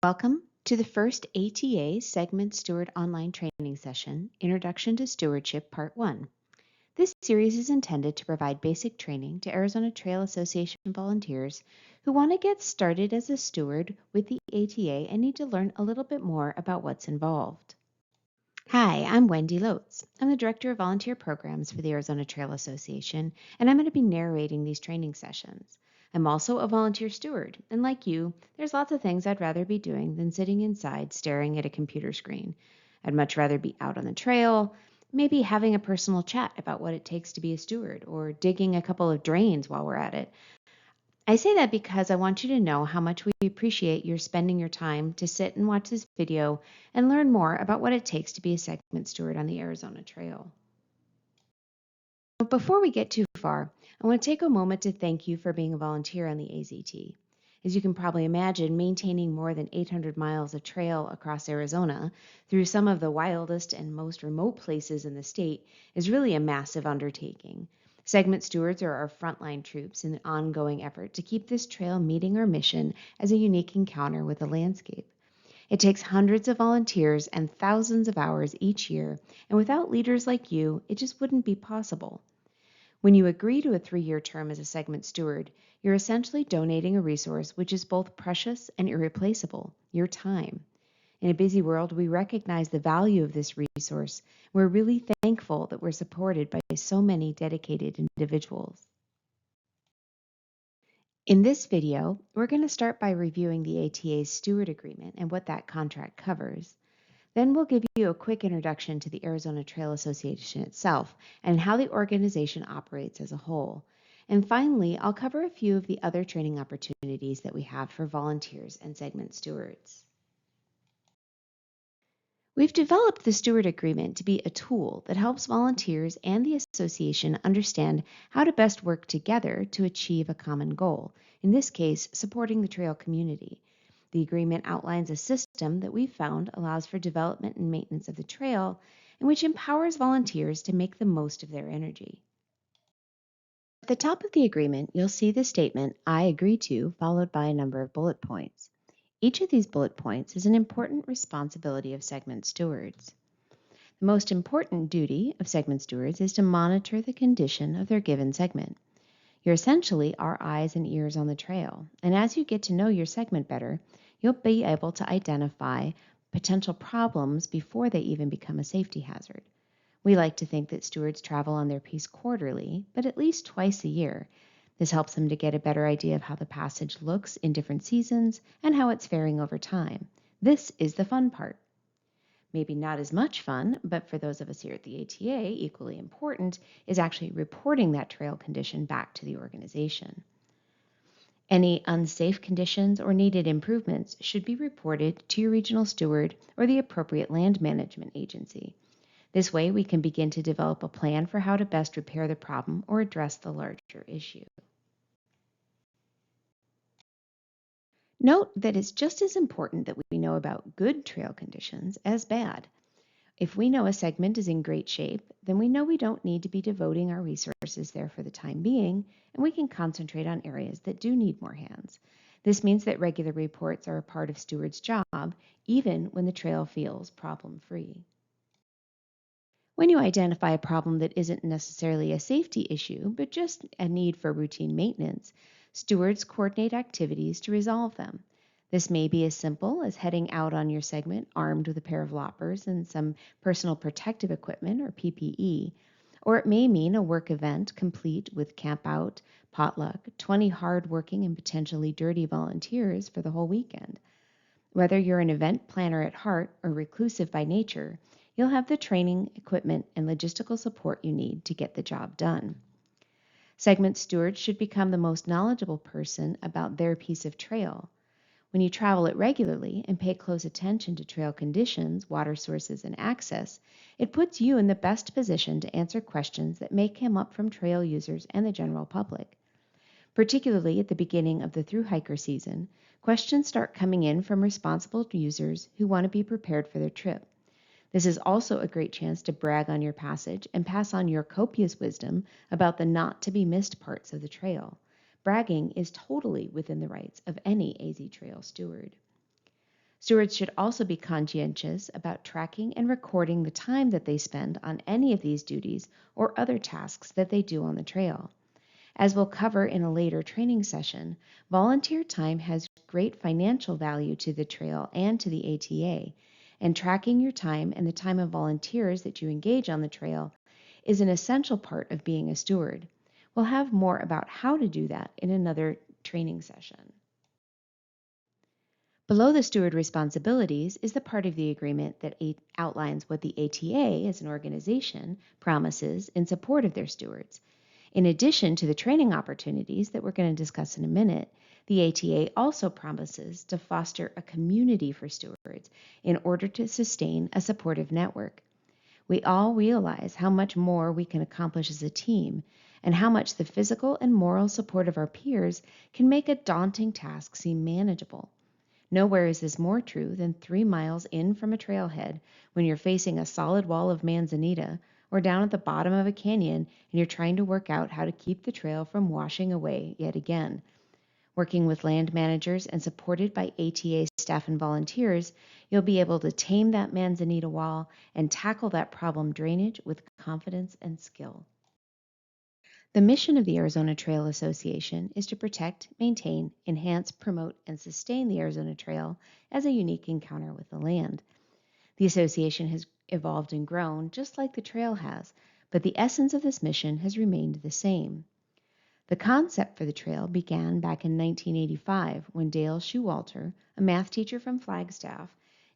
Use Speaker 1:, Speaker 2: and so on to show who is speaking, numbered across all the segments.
Speaker 1: Welcome to the first ATA Segment Steward online training session, Introduction to Stewardship Part 1. This series is intended to provide basic training to Arizona Trail Association volunteers who want to get started as a steward with the ATA and need to learn a little bit more about what's involved. Hi, I'm Wendy Lotes. I'm the Director of Volunteer Programs for the Arizona Trail Association, and I'm going to be narrating these training sessions. I'm also a volunteer steward, and like you, there's lots of things I'd rather be doing than sitting inside staring at a computer screen. I'd much rather be out on the trail, maybe having a personal chat about what it takes to be a steward, or digging a couple of drains while we're at it. I say that because I want you to know how much we appreciate your spending your time to sit and watch this video and learn more about what it takes to be a segment steward on the Arizona Trail. Before we get too far, I want to take a moment to thank you for being a volunteer on the AZT. As you can probably imagine, maintaining more than 800 miles of trail across Arizona through some of the wildest and most remote places in the state is really a massive undertaking. Segment stewards are our frontline troops in the ongoing effort to keep this trail meeting our mission as a unique encounter with the landscape. It takes hundreds of volunteers and thousands of hours each year, and without leaders like you, it just wouldn't be possible. When you agree to a 3-year term as a segment steward, you're essentially donating a resource which is both precious and irreplaceable, your time. In a busy world, we recognize the value of this resource. We're really thankful that we're supported by so many dedicated individuals. In this video, we're going to start by reviewing the ATA's Steward Agreement and what that contract covers. Then we'll give you a quick introduction to the Arizona Trail Association itself and how the organization operates as a whole. And finally, I'll cover a few of the other training opportunities that we have for volunteers and segment stewards. We've developed the Steward Agreement to be a tool that helps volunteers and the association understand how to best work together to achieve a common goal, in this case, supporting the trail community. The agreement outlines a system that we've found allows for development and maintenance of the trail, and which empowers volunteers to make the most of their energy. At the top of the agreement, you'll see the statement, "I agree to," followed by a number of bullet points. Each of these bullet points is an important responsibility of segment stewards. The most important duty of segment stewards is to monitor the condition of their given segment. You're essentially our eyes and ears on the trail, and as you get to know your segment better, you'll be able to identify potential problems before they even become a safety hazard. We like to think that stewards travel on their piece quarterly, but at least twice a year. This helps them to get a better idea of how the passage looks in different seasons and how it's faring over time. This is the fun part. Maybe not as much fun, but for those of us here at the ATA, equally important, is actually reporting that trail condition back to the organization. Any unsafe conditions or needed improvements should be reported to your regional steward or the appropriate land management agency. This way, we can begin to develop a plan for how to best repair the problem or address the larger issue. Note that it's just as important that we know about good trail conditions as bad. If we know a segment is in great shape, then we know we don't need to be devoting our resources there for the time being, and we can concentrate on areas that do need more hands. This means that regular reports are a part of steward's job, even when the trail feels problem-free. When you identify a problem that isn't necessarily a safety issue, but just a need for routine maintenance, stewards coordinate activities to resolve them. This may be as simple as heading out on your segment armed with a pair of loppers and some personal protective equipment or PPE, or it may mean a work event complete with camp out, potluck, 20 hard-working and potentially dirty volunteers for the whole weekend. Whether you're an event planner at heart or reclusive by nature, you'll have the training, equipment, and logistical support you need to get the job done. Segment stewards should become the most knowledgeable person about their piece of trail. When you travel it regularly and pay close attention to trail conditions, water sources, and access, it puts you in the best position to answer questions that may come up from trail users and the general public. Particularly at the beginning of the thru-hiker season, questions start coming in from responsible users who want to be prepared for their trip. This is also a great chance to brag on your passage and pass on your copious wisdom about the not-to-be-missed parts of the trail. Bragging is totally within the rights of any AZ Trail steward. Stewards should also be conscientious about tracking and recording the time that they spend on any of these duties or other tasks that they do on the trail. As we'll cover in a later training session, volunteer time has great financial value to the trail and to the ATA, and tracking your time and the time of volunteers that you engage on the trail is an essential part of being a steward. We'll have more about how to do that in another training session. Below the steward responsibilities is the part of the agreement that outlines what the ATA as an organization promises in support of their stewards. In addition to the training opportunities that we're going to discuss in a minute, the ATA also promises to foster a community for stewards in order to sustain a supportive network. We all realize how much more we can accomplish as a team and how much the physical and moral support of our peers can make a daunting task seem manageable. Nowhere is this more true than 3 miles in from a trailhead when you're facing a solid wall of manzanita, or down at the bottom of a canyon and you're trying to work out how to keep the trail from washing away yet again. Working with land managers and supported by ATA staff and volunteers, you'll be able to tame that manzanita wall and tackle that problem drainage with confidence and skill. The mission of the Arizona Trail Association is to protect, maintain, enhance, promote, and sustain the Arizona Trail as a unique encounter with the land. The association has evolved and grown just like the trail has, but the essence of this mission has remained the same. The concept for the trail began back in 1985 when Dale Shewalter, a math teacher from Flagstaff,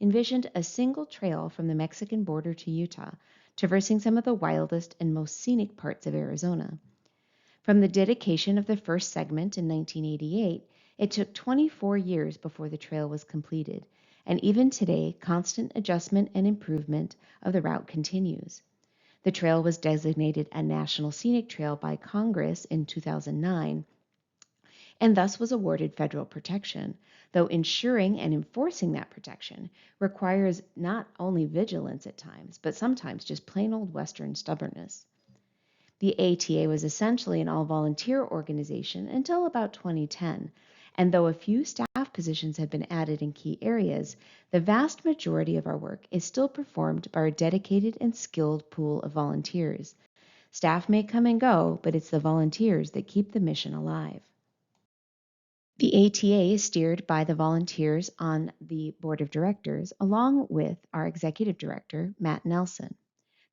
Speaker 1: envisioned a single trail from the Mexican border to Utah, traversing some of the wildest and most scenic parts of Arizona. From the dedication of the first segment in 1988, it took 24 years before the trail was completed, and even today, constant adjustment and improvement of the route continues. The trail was designated a National Scenic Trail by Congress in 2009, and thus was awarded federal protection, though ensuring and enforcing that protection requires not only vigilance at times, but sometimes just plain old Western stubbornness. The ATA was essentially an all-volunteer organization until about 2010, and though a few staff positions have been added in key areas, the vast majority of our work is still performed by our dedicated and skilled pool of volunteers. Staff may come and go, but it's the volunteers that keep the mission alive. The ATA is steered by the volunteers on the board of directors, along with our executive director, Matt Nelson.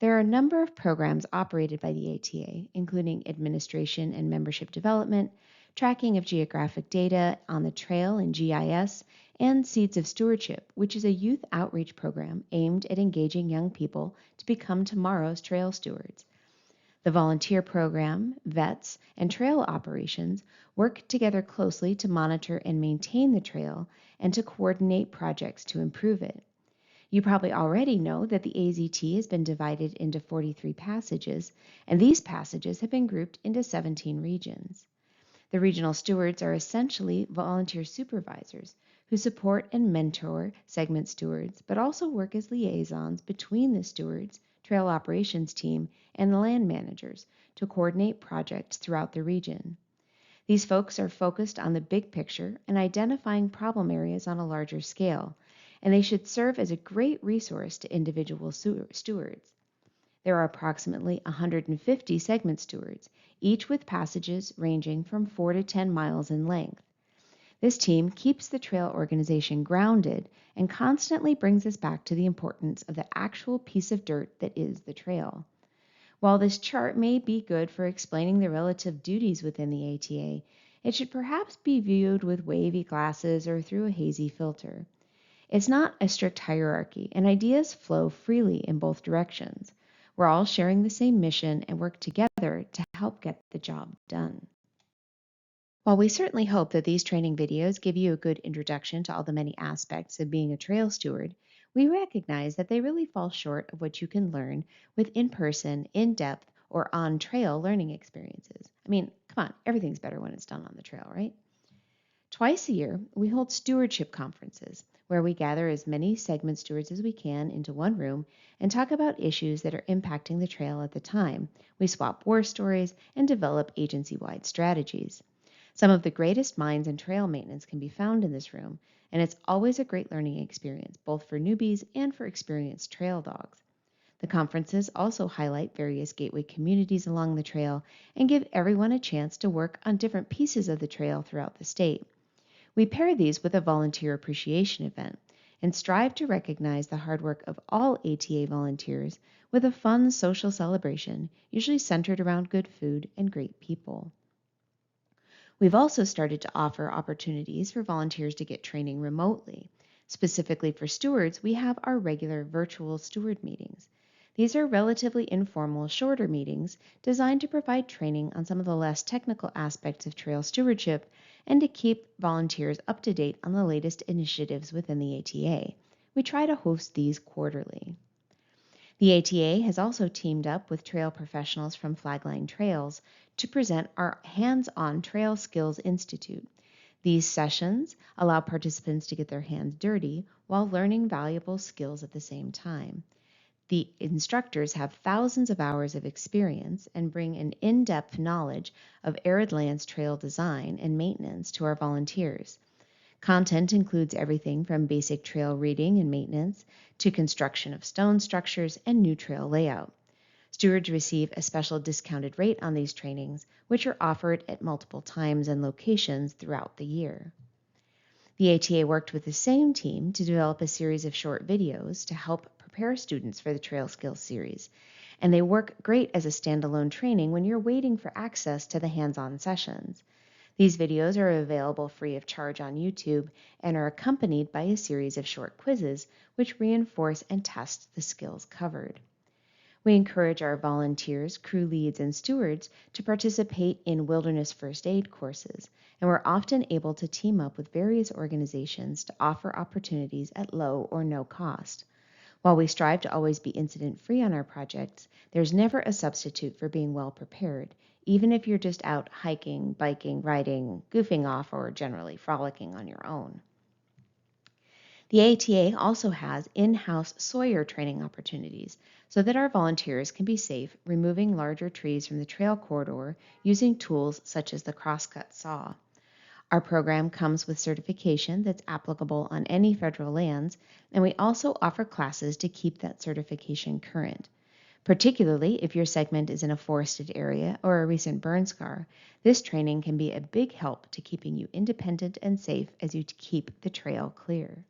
Speaker 1: There are a number of programs operated by the ATA, including administration and membership development, tracking of geographic data on the trail in GIS, and Seeds of Stewardship, which is a youth outreach program aimed at engaging young people to become tomorrow's trail stewards. The volunteer program, vets, and trail operations work together closely to monitor and maintain the trail and to coordinate projects to improve it. You probably already know that the AZT has been divided into 43 passages, and these passages have been grouped into 17 regions. The regional stewards are essentially volunteer supervisors who support and mentor segment stewards, but also work as liaisons between the stewards, trail operations team, and the land managers to coordinate projects throughout the region. These folks are focused on the big picture and identifying problem areas on a larger scale, and they should serve as a great resource to individual stewards. There are approximately 150 segment stewards, each with passages ranging from 4 to 10 miles in length. This team keeps the trail organization grounded and constantly brings us back to the importance of the actual piece of dirt that is the trail. While this chart may be good for explaining the relative duties within the ATA, it should perhaps be viewed with wavy glasses or through a hazy filter. It's not a strict hierarchy, and ideas flow freely in both directions. We're all sharing the same mission and work together to help get the job done. While we certainly hope that these training videos give you a good introduction to all the many aspects of being a trail steward, we recognize that they really fall short of what you can learn with in-person, in-depth, or on-trail learning experiences. I mean, come on, everything's better when it's done on the trail, right? Twice a year, we hold stewardship conferences where we gather as many segment stewards as we can into one room and talk about issues that are impacting the trail at the time. We swap war stories and develop agency-wide strategies. Some of the greatest minds in trail maintenance can be found in this room, and it's always a great learning experience, both for newbies and for experienced trail dogs. The conferences also highlight various gateway communities along the trail and give everyone a chance to work on different pieces of the trail throughout the state. We pair these with a volunteer appreciation event and strive to recognize the hard work of all ATA volunteers with a fun social celebration, usually centered around good food and great people. We've also started to offer opportunities for volunteers to get training remotely. Specifically for stewards, we have our regular virtual steward meetings. These are relatively informal, shorter meetings designed to provide training on some of the less technical aspects of trail stewardship and to keep volunteers up to date on the latest initiatives within the ATA. We try to host these quarterly. The ATA has also teamed up with trail professionals from Flagline Trails to present our Hands-on Trail Skills Institute. These sessions allow participants to get their hands dirty while learning valuable skills at the same time. The instructors have thousands of hours of experience and bring an in-depth knowledge of arid lands trail design and maintenance to our volunteers. Content includes everything from basic trail reading and maintenance to construction of stone structures and new trail layout. Stewards receive a special discounted rate on these trainings, which are offered at multiple times and locations throughout the year. The ATA worked with the same team to develop a series of short videos to help prepare students for the Trail Skills series, and they work great as a standalone training when you're waiting for access to the hands-on sessions. These videos are available free of charge on YouTube and are accompanied by a series of short quizzes which reinforce and test the skills covered. We encourage our volunteers, crew leads, and stewards to participate in wilderness first aid courses, and we're often able to team up with various organizations to offer opportunities at low or no cost. While we strive to always be incident-free on our projects, there's never a substitute for being well prepared, even if you're just out hiking, biking, riding, goofing off, or generally frolicking on your own. The ATA also has in-house sawyer training opportunities so that our volunteers can be safe removing larger trees from the trail corridor using tools such as the crosscut saw. Our program comes with certification that's applicable on any federal lands, and we also offer classes to keep that certification current. Particularly if your segment is in a forested area or a recent burn scar, this training can be a big help to keeping you independent and safe as you keep the trail clear.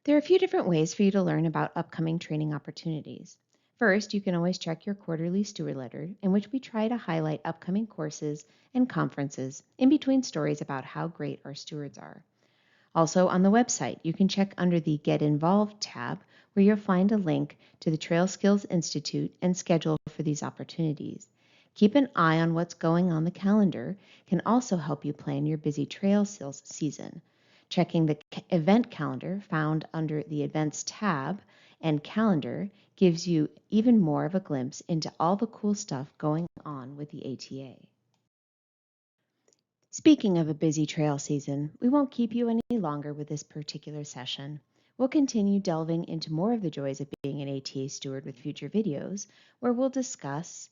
Speaker 1: There are a few different ways for you to learn about upcoming training opportunities. First, you can always check your quarterly steward letter, in which we try to highlight upcoming courses and conferences in between stories about how great our stewards are. Also on the website, you can check under the Get Involved tab, where you'll find a link to the Trail Skills Institute and schedule for these opportunities. Keep an eye on what's going on the calendar can also help you plan your busy trail sales season. Checking the event calendar found under the Events tab and Calendar gives you even more of a glimpse into all the cool stuff going on with the ATA. Speaking of a busy trail season, we won't keep you any longer with this particular session. We'll continue delving into more of the joys of being an ATA steward with future videos, where we'll discuss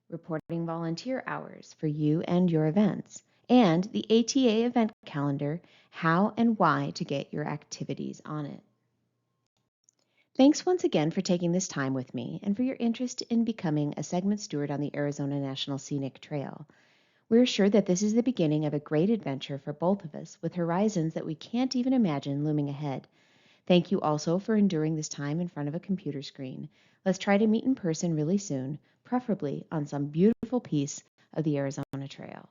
Speaker 1: reporting volunteer hours for you and your events, and the ATA event calendar, how and why to get your activities on it. Thanks once again for taking this time with me and for your interest in becoming a segment steward on the Arizona National Scenic Trail. We're sure that this is the beginning of a great adventure for both of us, with horizons that we can't even imagine looming ahead. Thank you also for enduring this time in front of a computer screen. Let's try to meet in person really soon, preferably on some beautiful piece of the Arizona Trail.